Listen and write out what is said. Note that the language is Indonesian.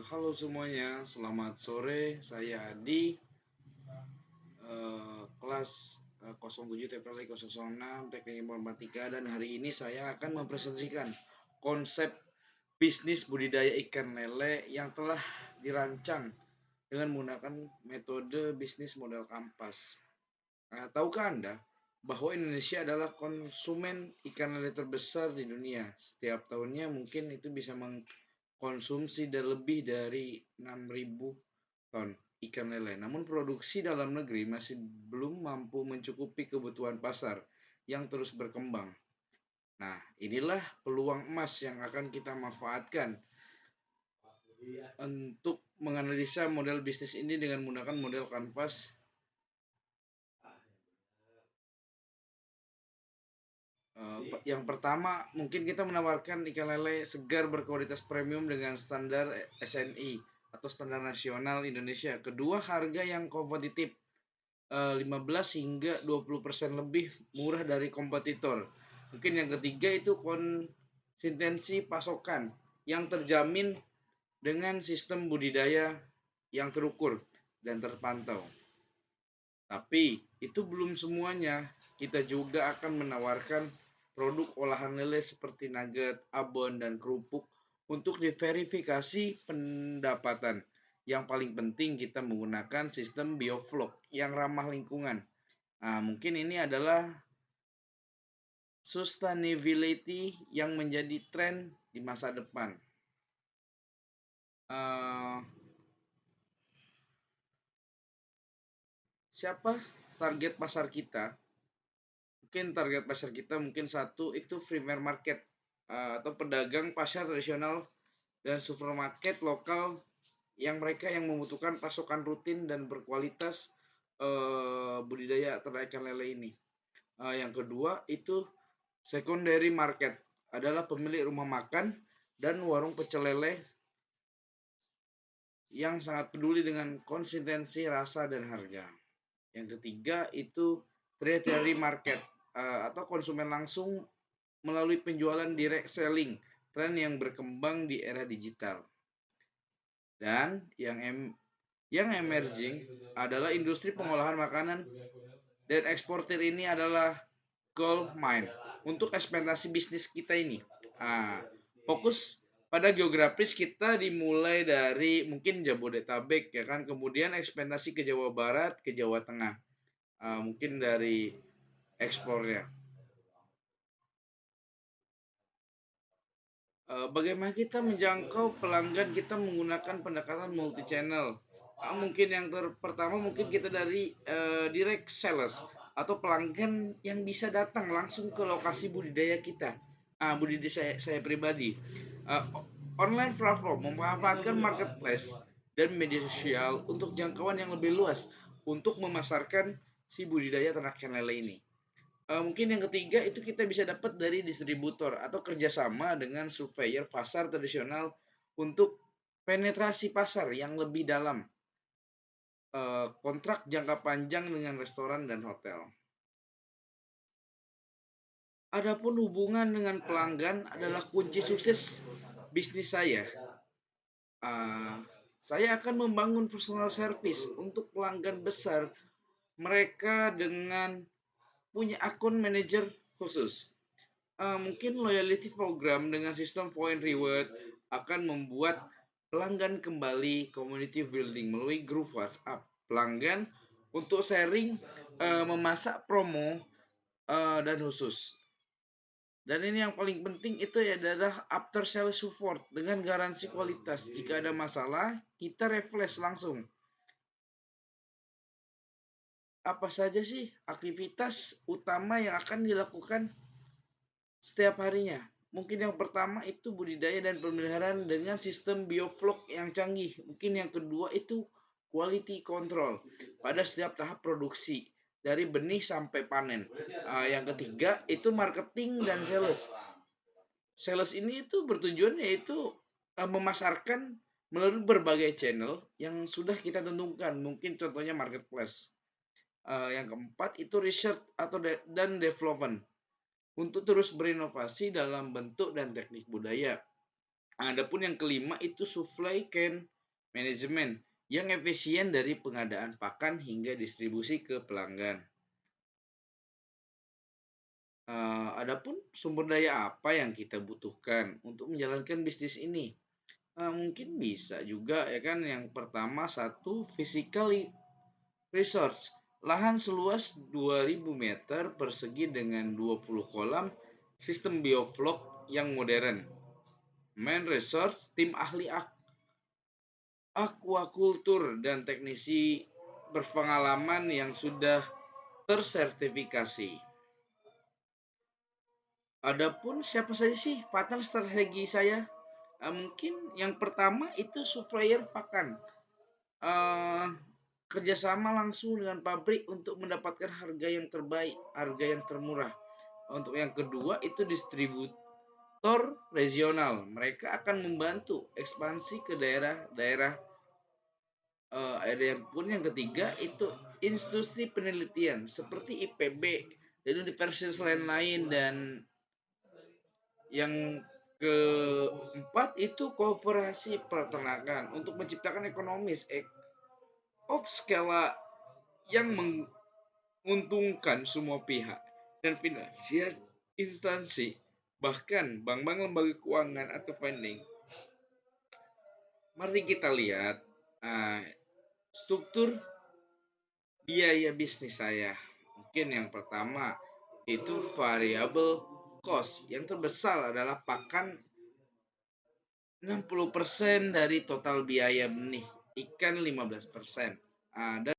Halo semuanya, selamat sore. Saya Adi, kelas 07 TPL 006 Teknik Informatika, dan hari ini saya akan mempresentasikan konsep bisnis budidaya ikan lele yang telah dirancang dengan menggunakan metode bisnis model kampas. Tahukah Anda bahwa Indonesia adalah konsumen ikan lele terbesar di dunia? Setiap tahunnya mungkin itu bisa mengkonsumsi lebih dari 6.000 ton ikan lele. Namun produksi dalam negeri masih belum mampu mencukupi kebutuhan pasar yang terus berkembang. Nah, inilah peluang emas yang akan kita manfaatkan untuk menganalisa model bisnis ini dengan menggunakan model kanvas. Yang pertama, mungkin kita menawarkan ikan lele segar berkualitas premium dengan standar SNI atau standar nasional Indonesia. Kedua, harga yang kompetitif, 15 hingga 20% lebih murah dari kompetitor. Mungkin yang ketiga itu konsistensi pasokan yang terjamin dengan sistem budidaya yang terukur dan terpantau. Tapi itu belum semuanya. Kita juga akan menawarkan produk olahan lele seperti nugget, abon, dan kerupuk untuk diverifikasi pendapatan. Yang paling penting kita menggunakan sistem bioflok yang ramah lingkungan. Nah, mungkin ini adalah sustainability yang menjadi tren di masa depan. Siapa target pasar kita? Mungkin target pasar kita mungkin satu itu primer market, atau pedagang pasar tradisional dan supermarket lokal yang mereka yang membutuhkan pasokan rutin dan berkualitas budidaya ternak ikan lele ini. Yang kedua itu secondary market, adalah pemilik rumah makan dan warung pecel lele yang sangat peduli dengan konsistensi rasa dan harga. Yang ketiga itu tertiary market, atau konsumen langsung melalui penjualan direct selling, tren yang berkembang di era digital. Dan yang emerging adalah industri pengolahan makanan, dan eksportir ini adalah gold mine untuk ekspandasi bisnis kita ini. Fokus pada geografis kita dimulai dari mungkin Jabodetabek ya kan, kemudian ekspandasi ke Jawa Barat, ke Jawa Tengah. Mungkin dari ekspornya. Bagaimana kita menjangkau pelanggan kita menggunakan pendekatan multi channel? Mungkin yang pertama mungkin kita dari direct sales atau pelanggan yang bisa datang langsung ke lokasi budidaya kita. Budidaya saya pribadi. Online platform memanfaatkan marketplace dan media sosial untuk jangkauan yang lebih luas untuk memasarkan si budidaya ternak ikan lele ini. Mungkin yang ketiga itu kita bisa dapat dari distributor atau kerjasama dengan surveyor pasar tradisional untuk penetrasi pasar yang lebih dalam. Kontrak jangka panjang dengan restoran dan hotel. Adapun hubungan dengan pelanggan adalah kunci sukses bisnis saya. Saya akan membangun personal service untuk pelanggan besar mereka dengan punya akun manajer khusus. Mungkin loyalty program dengan sistem point reward akan membuat pelanggan kembali community building melalui grup WhatsApp pelanggan untuk sharing, memasak promo, dan khusus. Dan ini yang paling penting itu adalah after sales support dengan garansi kualitas. Jika ada masalah, kita refresh langsung. Apa saja sih aktivitas utama yang akan dilakukan setiap harinya? Mungkin yang pertama itu budidaya dan pemeliharaan dengan sistem bioflok yang canggih. Mungkin yang kedua itu quality control pada setiap tahap produksi dari benih sampai panen. Yang ketiga itu marketing dan sales. Sales ini itu bertujuan yaitu memasarkan melalui berbagai channel yang sudah kita tentukan. Mungkin contohnya marketplace. Yang keempat itu research atau dan development untuk terus berinovasi dalam bentuk dan teknik budaya. Adapun yang kelima itu supply chain management yang efisien dari pengadaan pakan hingga distribusi ke pelanggan. Adapun sumber daya apa yang kita butuhkan untuk menjalankan bisnis ini? Mungkin bisa juga ya kan, yang pertama satu physical resource, lahan seluas 2000 meter persegi dengan 20 kolam, sistem bioflok yang modern. Main resource, tim ahli aquakultur dan teknisi berpengalaman yang sudah tersertifikasi. Adapun siapa saja sih partner strategi saya? Mungkin yang pertama itu supplier pakan. Uh, Kerjasama langsung dengan pabrik untuk mendapatkan harga yang terbaik, harga yang termurah. Untuk yang kedua itu distributor regional. Mereka akan membantu ekspansi ke daerah-daerah. Ada yang pun yang ketiga itu institusi penelitian seperti IPB dan universitas lain-lain, dan yang keempat itu kooperasi peternakan untuk menciptakan ekonomis of skala yang menguntungkan semua pihak, dan finansial instansi, bahkan bank-bank, lembaga keuangan atau funding. Mari kita lihat struktur biaya bisnis saya. Mungkin yang pertama itu variable cost. Yang terbesar adalah pakan, 60% dari total biaya benih, ikan 15%. Dan